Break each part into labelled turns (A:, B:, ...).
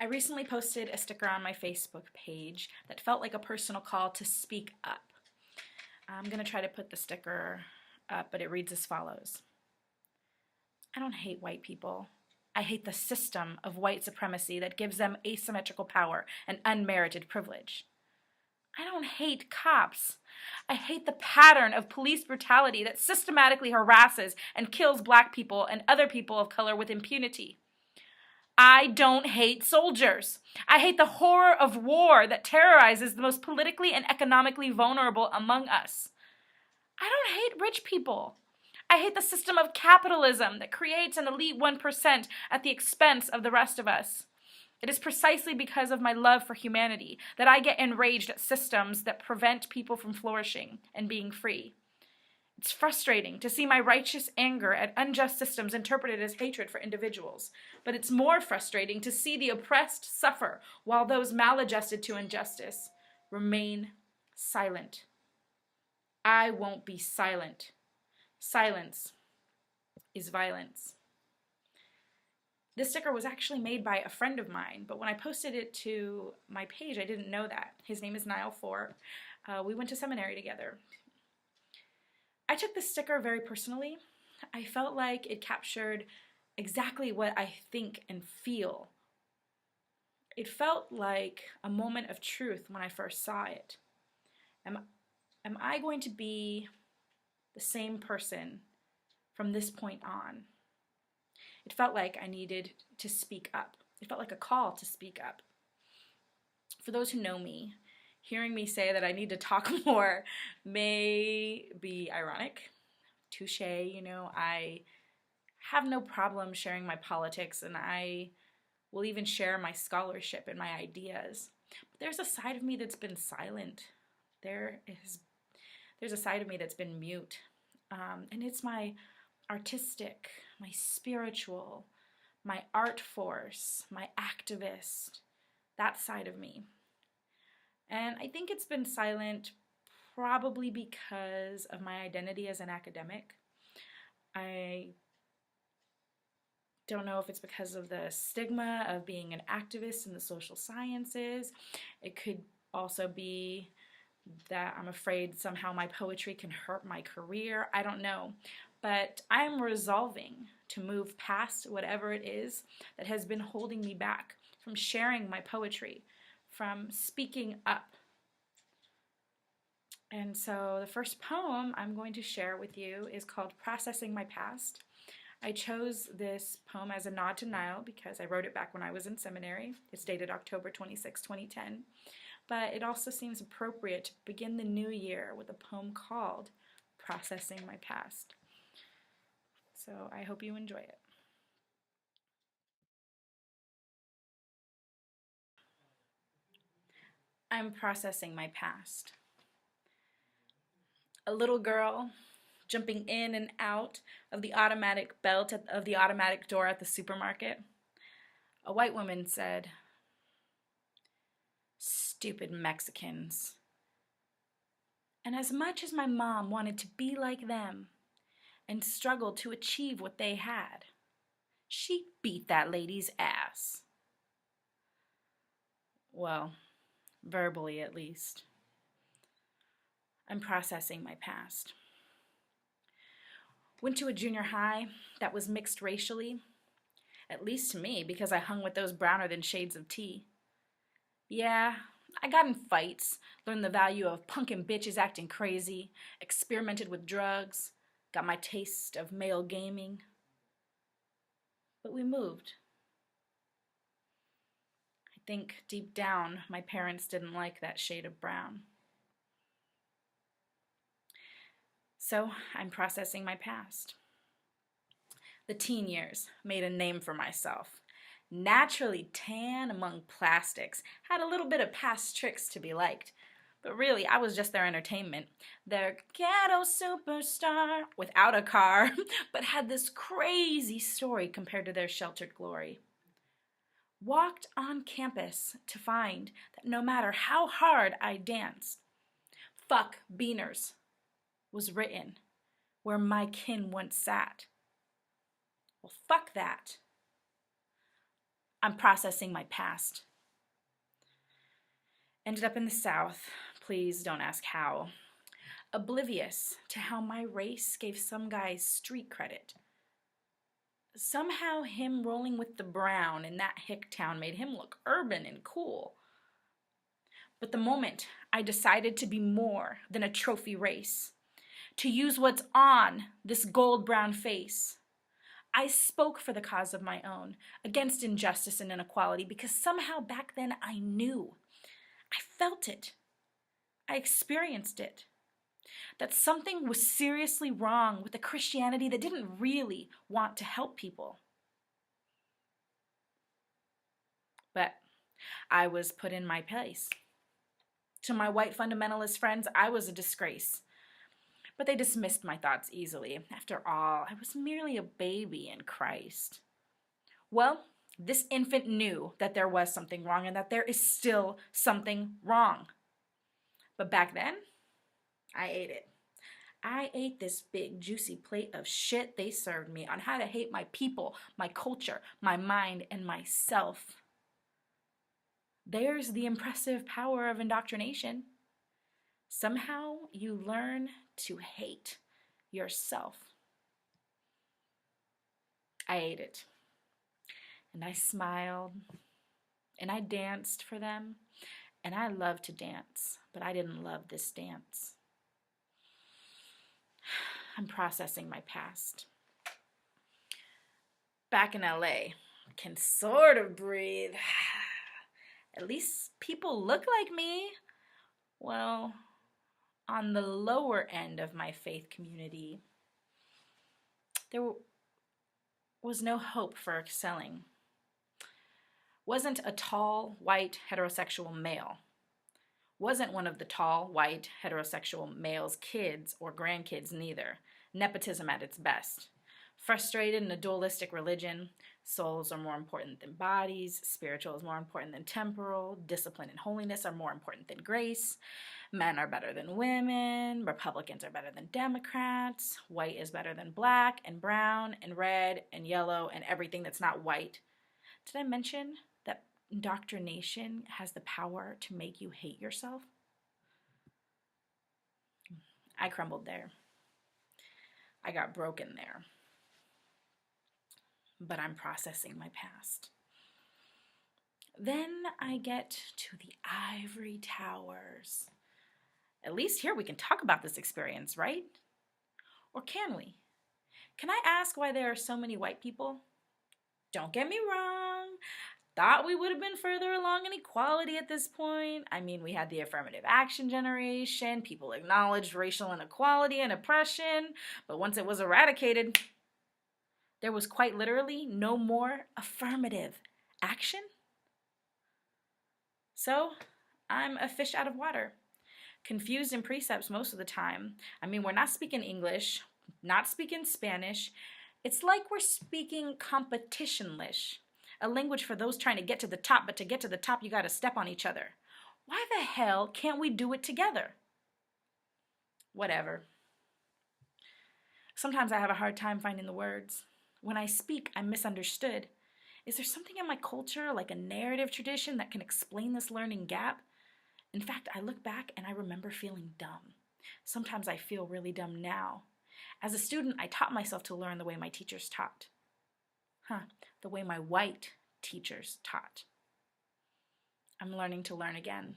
A: I recently posted a sticker on my Facebook page that felt like a personal call to speak up. I'm going to try to put the sticker up, but it reads as follows. I don't hate white people. I hate the system of white supremacy that gives them asymmetrical power and unmerited privilege. I don't hate cops. I hate the pattern of police brutality that systematically harasses and kills black people and other people of color with impunity. I don't hate soldiers. I hate the horror of war that terrorizes the most politically and economically vulnerable among us. I don't hate rich people. I hate the system of capitalism that creates an elite 1% at the expense of the rest of us. It is precisely because of my love for humanity that I get enraged at systems that prevent people from flourishing and being free. It's frustrating to see my righteous anger at unjust systems interpreted as hatred for individuals, but it's more frustrating to see the oppressed suffer while those maladjusted to injustice remain silent. I won't be silent. Silence is violence. This sticker was actually made by a friend of mine, but when I posted it to my page, I didn't know that. His name is Niall Four. We went to seminary together. I took this sticker very personally. I felt like it captured exactly what I think and feel. It felt like a moment of truth when I first saw it. Am I going to be the same person from this point on? It felt like I needed to speak up. It felt like a call to speak up. For those who know me, hearing me say that I need to talk more may be ironic. Touché, I have no problem sharing my politics, and I will even share my scholarship and my ideas. But there's a side of me that's been silent. There's a side of me that's been mute. And it's my artistic, my spiritual, my art force, my activist, that side of me. And I think it's been silent probably because of my identity as an academic. I don't know if it's because of the stigma of being an activist in the social sciences. It could also be that I'm afraid somehow my poetry can hurt my career. I don't know. But I'm resolving to move past whatever it is that has been holding me back from sharing my poetry, from speaking up. And so the first poem I'm going to share with you is called Processing My Past. I chose this poem as a nod to Niall because I wrote it back when I was in seminary. It's dated October 26, 2010. But it also seems appropriate to begin the new year with a poem called Processing My Past. So I hope you enjoy it. I'm processing my past. A little girl jumping in and out of the automatic belt of the automatic door at the supermarket. A white woman said, "Stupid Mexicans." And as much as my mom wanted to be like them and struggled to achieve what they had, she beat that lady's ass. Well, verbally at least. I'm processing my past. Went to a junior high that was mixed racially, at least to me because I hung with those browner than shades of tea. Yeah, I got in fights, learned the value of punkin' bitches acting crazy, experimented with drugs, got my taste of male gaming. But we moved. I think deep down my parents didn't like that shade of brown. So I'm processing my past. The teen years made a name for myself. Naturally tan among plastics, had a little bit of past tricks to be liked. But really, I was just their entertainment. Their ghetto superstar without a car, but had this crazy story compared to their sheltered glory. Walked on campus to find that no matter how hard I danced, "Fuck Beaners" was written where my kin once sat. Well, fuck that. I'm processing my past. Ended up in the South. Please don't ask how. Oblivious to how my race gave some guy street credit. Somehow him rolling with the brown in that hick town made him look urban and cool. But the moment I decided to be more than a trophy race, to use what's on this gold-brown face, I spoke for the cause of my own, against injustice and inequality, because somehow back then I knew. I felt it. I experienced it. That something was seriously wrong with a Christianity that didn't really want to help people. But I was put in my place. To my white fundamentalist friends, I was a disgrace. But they dismissed my thoughts easily. After all, I was merely a baby in Christ. Well, this infant knew that there was something wrong and that there is still something wrong. But back then, I ate it. I ate this big, juicy plate of shit they served me on how to hate my people, my culture, my mind, and myself. There's the impressive power of indoctrination. Somehow you learn to hate yourself. I ate it. And I smiled. And I danced for them. And I loved to dance. But I didn't love this dance. I'm processing my past. Back in LA, can sort of breathe. At least people look like me. Well, on the lower end of my faith community, there was no hope for excelling. Wasn't a tall, white, heterosexual male. Wasn't one of the tall, white, heterosexual male's kids or grandkids neither. Nepotism at its best. Frustrated in a dualistic religion, souls are more important than bodies, spiritual is more important than temporal, discipline and holiness are more important than grace, men are better than women, Republicans are better than Democrats, white is better than black and brown and red and yellow and everything that's not white. Did I mention that indoctrination has the power to make you hate yourself? I crumbled there. I got broken there. But I'm processing my past. Then I get to the ivory towers. At least here we can talk about this experience, right? Or can we? Can I ask why there are so many white people? Don't get me wrong. Thought we would have been further along in equality at this point. I mean, we had the affirmative action generation. People acknowledged racial inequality and oppression. But once it was eradicated, there was quite literally no more affirmative action. So I'm a fish out of water, confused in precepts most of the time. I mean, we're not speaking English, not speaking Spanish. It's like we're speaking competition-lish, a language for those trying to get to the top, but to get to the top, you got to step on each other. Why the hell can't we do it together? Whatever. Sometimes I have a hard time finding the words. When I speak, I'm misunderstood. Is there something in my culture, like a narrative tradition, that can explain this learning gap? In fact, I look back and I remember feeling dumb. Sometimes I feel really dumb now. As a student, I taught myself to learn the way my teachers taught. The way my white teachers taught. I'm learning to learn again.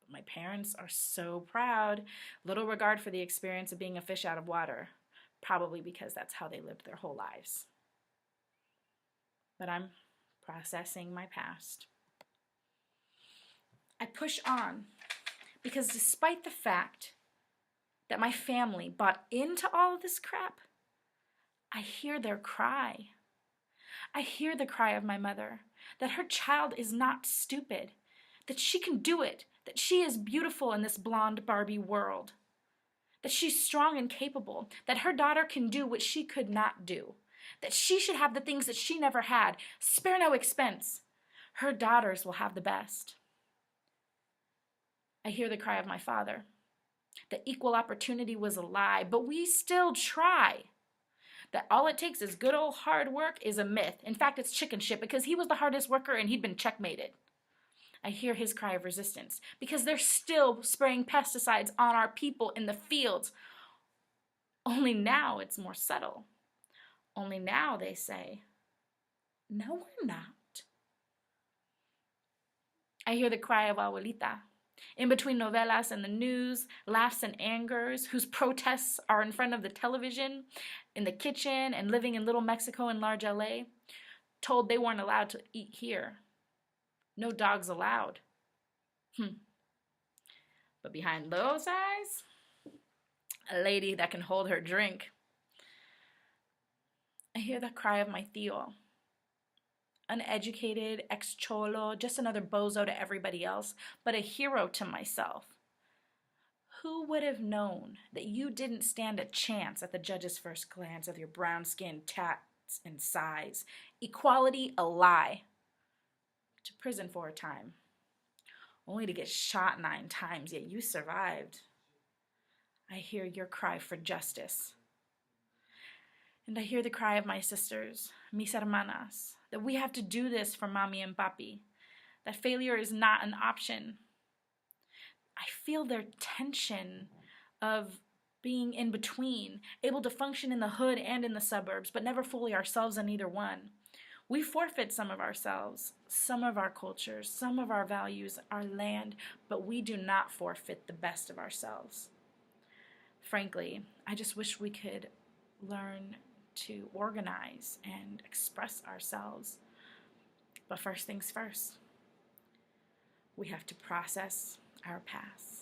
A: But my parents are so proud. Little regard for the experience of being a fish out of water. Probably because that's how they lived their whole lives. But I'm processing my past. I push on because despite the fact that my family bought into all of this crap, I hear their cry. I hear the cry of my mother that her child is not stupid, that she can do it, that she is beautiful in this blonde Barbie world. That she's strong and capable, that her daughter can do what she could not do, that she should have the things that she never had, spare no expense. Her daughters will have the best. I hear the cry of my father, that equal opportunity was a lie, but we still try. That all it takes is good old hard work is a myth. In fact, it's chicken shit because he was the hardest worker and he'd been checkmated. I hear his cry of resistance because they're still spraying pesticides on our people in the fields. Only now it's more subtle. Only now they say, no, we're not. I hear the cry of abuelita. In between novelas and the news, laughs and angers, whose protests are in front of the television, in the kitchen, and living in Little Mexico and Large LA, told they weren't allowed to eat here. No dogs allowed. But behind those eyes, a lady that can hold her drink. I hear the cry of my tío. Uneducated, ex-cholo, just another bozo to everybody else, but a hero to myself. Who would have known that you didn't stand a chance at the judge's first glance of your brown skin, tats, and size? Equality a lie. To prison for a time. Only to get shot 9 times, yet you survived. I hear your cry for justice. And I hear the cry of my sisters, mis hermanas, that we have to do this for Mami and Papi, that failure is not an option. I feel their tension of being in between, able to function in the hood and in the suburbs, but never fully ourselves in either one. We forfeit some of ourselves, some of our cultures, some of our values, our land, but we do not forfeit the best of ourselves. Frankly, I just wish we could learn to organize and express ourselves. But first things first, we have to process our past.